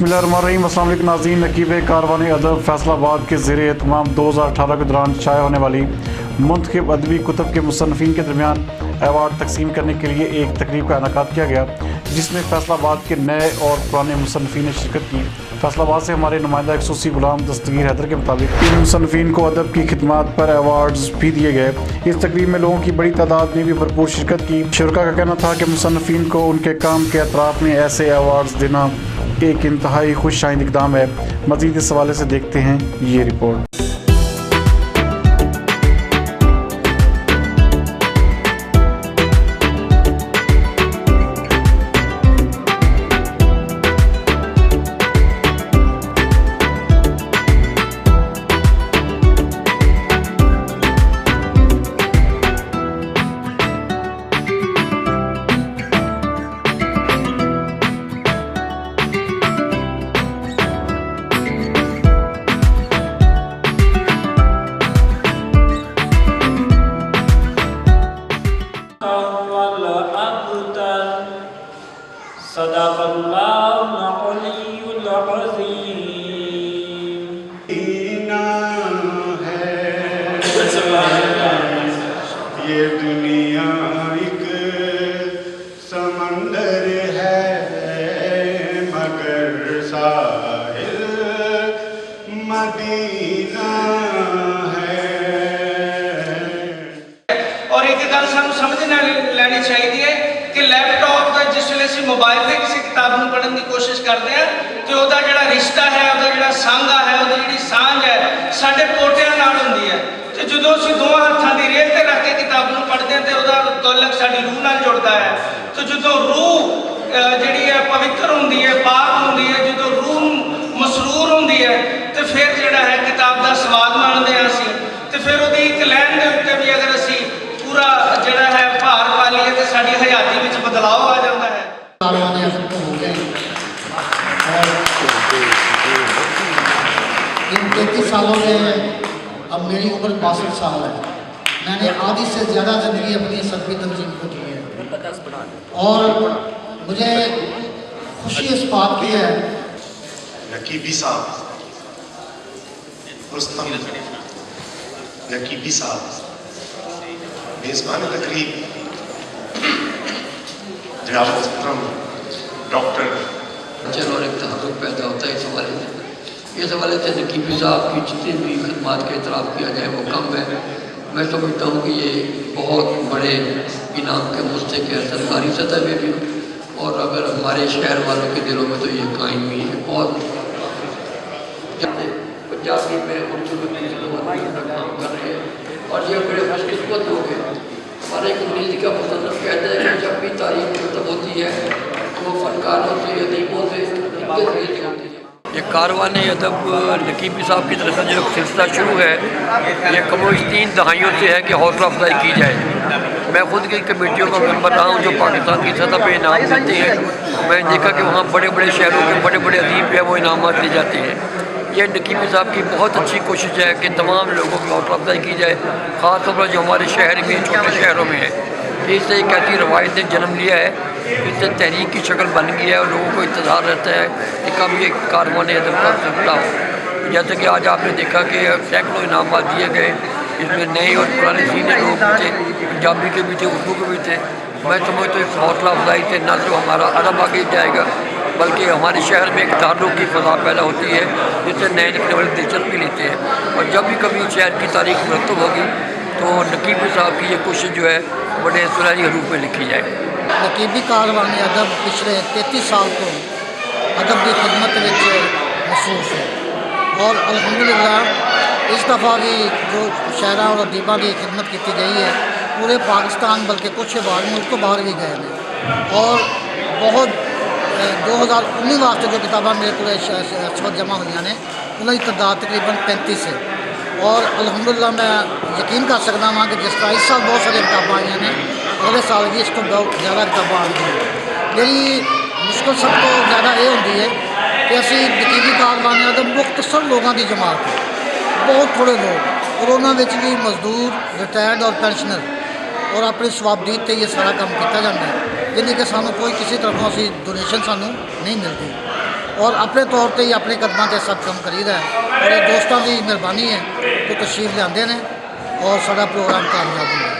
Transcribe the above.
बिस्मिल्लाहिर्रहमानिर्रहीम। अस्सलाम वालेकुम नाज़रीन। नकीब कारवान अदब फैसलाबाद के ज़ेर एहतमाम 2018 के दौरान शाया होने वाली मुंतखब अदबी कुतुब के मुसन्निफ़ीन के दरमियान अवार्ड तकसीम करने के लिए एक तकरीब का इनेकाद किया गया, जिसमें फैसलाबाद के नए और पुराने मुसन्निफ़ीन ने शिरकत की। फैसलाबाद से हमारे नुमाइंदा खसूसी गुलाम दस्तगीर हैदर के मुताबिक इन मुसन्निफ़ीन को अदब की खिदमात पर अवार्ड्स भी दिए गए। इस तकरीब में लोगों की बड़ी तादाद ने भी भरपूर शिरकत की। शुरका का कहना था कि मुसन्निफ़ीन को उनके काम के अतराफ़ में ऐसे अवार्ड्स देना एक इंतहाई खुश आइंद इक़दाम है। मज़ीद इस हवाले से देखते हैं ये रिपोर्ट। ये दुनिया एक समंदर है मगर साहिल मदीना है। और एक गल सानू समझ लैनी चाहिए कि लैपटॉप का जिस वे असीं मोबाइल से किसी किताब को पढ़ने की कोशिश करते हैं तो वह जिहड़ा रिश्ता है, वह जिहड़ा सांगा है, वह जिहड़ी सांझ है साडे पोटियां नाल हुंदी है। तो जो असीं दोवां हत्थां दी रेल ते रख के किताब को पढ़ते हैं तो वह तल्लक साडी रूह नाल जुड़ता है। तो जो रूह जिहड़ी है पवित्र हुंदी है, पाक हुंदी है, जो रूह मसरूर हुंदी है तो फिर जिहड़ा है किताब का स्वाद माणदे हां असीं। तो फिर वहदी एक लैन दे उत्ते भी अगर असीं पूरा जिहड़ा है भार पा लईए तो साडी हयाती विच बदलाव आ जाता है। इन 33 सालों में अब मेरी उम्र 62 साल है। मैंने आधी से ज़्यादा ज़िंदगी अपनी सदवी तंजीम को दी है और मुझे खुशी इस बात की है नकीबी साहब, रुस्तम नकीबी साहब मेज़बान तकरीब जनाब मोहतरम डॉक्टर चलो एक तहफ़्फ़ुज़ पैदा होता है इस हवाले से नकीबी साहब की जितनी भी खदमात के इतराफ़ किया जाए वो कम है। मैं समझता हूँ कि ये बहुत बड़े इनाम के मुस्तहिक़ है सरकारी सतह में भी, और अगर हमारे शहर वालों के दिलों में तो ये कायम ही है। और पंजाबी में उर्दू में काम कर रहे हैं और ये बड़े खुशकिस्मत लोग हैं। हमारा एक अंग्रेज़ी का मुसन्निफ़ कहता है कि जब भी तारीख़ खत्म होती है तो फनकारों से, अदीबों से होती है। ये कारवान अदब नकीबी साहब की तरफ से जो सिलसिला शुरू है, ये कमोश 3 दहाइयों से है कि हौसला अफजाई की जाए। मैं खुद की कमेटियों का मेंबर रहा हूँ जो पाकिस्तान की सतह पर इनाम देते हैं। मैंने देखा कि वहाँ बड़े बड़े शहरों के बड़े बड़े अदीब है वो इनामात दिए जाते हैं। ये नकीबी साहब की बहुत अच्छी कोशिश है कि तमाम लोगों की हौसला अफजाई की जाए, ख़ासतौर पर जो हमारे शहर में, छोटे शहरों में है। इससे एक ऐसी रवायत ने जन्म लिया है, इससे तहरीक की शक्ल बन गई है और लोगों को इंतज़ार रहता है कि कब ये कारवान अदब का सिलसिला हो। जैसे कि आज आपने देखा कि सैकड़ों इनामात दिए गए, इसमें नए और पुराने सीनियर लोग भी थे, पंजाबी के भी थे, उर्दू के भी थे। मैं समझता हूँ इस हौसला अफजाई से न तो हमारा अदब आगे जाएगा बल्कि हमारे शहर में एक ताल्लुक़ की फ़ज़ा पैदा होती है जिससे नए लिखने वाले दिलचस्पी लेते हैं। और जब भी कभी शहर की तारीख़ मुरतब होगी तो नकीबी साहब की ये कोशिश जो है बड़े सुनहरी हरूफ में लिखी जाए। नकीबी कारवान अदब पिछले 33 साल को अदब की खिदमत में मसरूफ़ है और अल्हम्दुलिल्लाह इस दफ़ा भी जो शायरा और अदीबा की खिदमत की गई है पूरे पाकिस्तान बल्कि कुछ बाहर मुल्क तो बाहर भी गए हैं। और बहुत 2019 वास्ते जो किताबा मेरे को इस वक्त जमा हुई ने उन्होंने तादाद तकरीबन 35 है। और अल्हम्दुलिल्लाह मैं यकीन कर सकता हाँ कि जिस तरह इस साल बहुत सारी किताबा आई ने, अगले साल भी इस तो बहुत ज़्यादा किताबा आएंगी। मेरी मुश्किल सब तो ज़्यादा ये होती है कि असी नकीबी कारवान अदब मुख्तसर लोगों की जमात है, बहुत थोड़े लोग, कोरोना में भी मजदूर, रिटायर्ड और पेंशनर और अपनी स्वाबदीद से ये सारा काम किया जाता है, जिन्हें कि सानू कोई किसी तरफों से डोनेशन सानू नहीं मिलती। ਔਰ ਆਪਣੇ ਤੌਰ ਤੇ ਹੀ ਆਪਣੇ ਕਦਮਾਂ ਤੇ ਸਭ ਕੰਮ ਕਰੀਦਾ ਹੈ ਔਰ ਇਹ ਦੋਸਤਾਂ ਦੀ ਮਿਹਰਬਾਨੀ ਹੈ ਕਿ ਤਸ਼ਰੀਫ ਲਿਆਉਂਦੇ ਨੇ ਔਰ ਸਾਡਾ ਪ੍ਰੋਗਰਾਮ ਕਾਮਯਾਬ ਹੁੰਦਾ ਹੈ।